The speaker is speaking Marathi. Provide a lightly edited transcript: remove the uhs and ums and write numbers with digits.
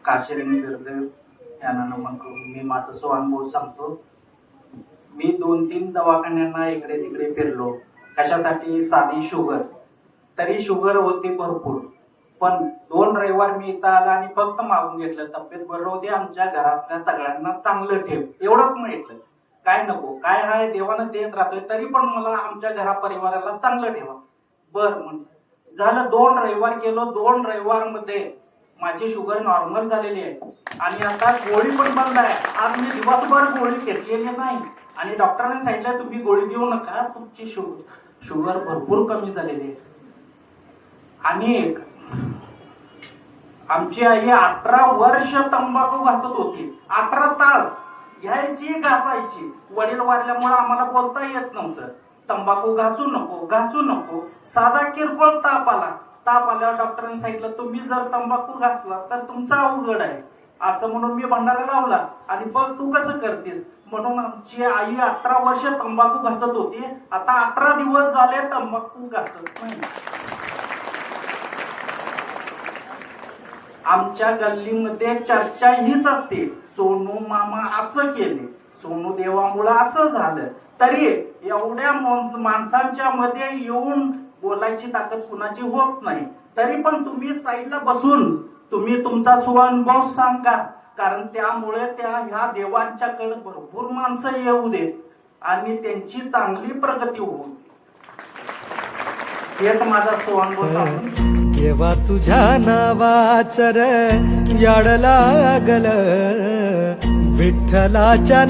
काशिरंग बिरदेव यांना नमन करून मी माझा स्वानुभव सांगतो. मी 2-3 दवाखान्यांना इकडे तिकडे फिरलो. कशासाठी? साधी शुगर. तरी शुगर होती भरपूर, पण 2 रविवार मी इथं आला आणि फक्त मागून घेतलं, तब्येत बरं होती, आमच्या घरातल्या सगळ्यांना चांगलं ठेव, एवढंच म्हटलं. काय नको, काय आहे देवानं देत राहतोय, तरी पण मला आमच्या घरा परिवाराला चांगलं ठेवा. बर म्हणलं. झालं 2 रविवार केलो. 2 रविवार मध्ये माझी शुगर नॉर्मल झालेली आहे आणि आता गोळी पण बंद आहे. आज मी दिवसभर गोळी घेतलेली नाही आणि डॉक्टरांनी सांगितलं तुम्ही गोळी घेऊ नका, तुमची शुगर भरपूर कमी झालेली आहे. आणि एक आमची आई 18 वर्ष तंबाखू घासत होती. 18 तास घ्यायची, घासायची. वडील वारल्यामुळे आम्हाला बोलता येत नव्हतं. तंबाखू घासू नको, घासू नको. साधा किरकोळ ताप आल्यावर डॉक्टरांनी सांगितलं तुम्ही जर तंबाखू घासला तर तुमचा अवघड आहे, असं म्हणून मी भंडारा लावला. आणि बघ तू कसं करतेस म्हणून आमची आई 18 वर्ष तंबाखू घासत होती. आता 18 दिवस झाले तंबाखू घासत नाही. आमच्या गल्लीमध्ये चर्चा हीच असते, सोनू मामा असं केले, सोनू देवामुळे असं झालं. तरी एवढ्या माणसांच्या मध्ये येऊन बोलायची ताकद कुणाची होत नाही. तरी पण तुम्ही साईडला बसून तुम्ही तुमचा स्वानुभव सांगा, कारण त्यामुळे ह्या देवांच्याकडे भरपूर माणसं येऊ देत आणि त्यांची चांगली प्रगती होऊ दे. हेच माझा स्वानुभव सांगतो. देवा तुझ्या नावाचं याड लागल, विठ्ठलाच्या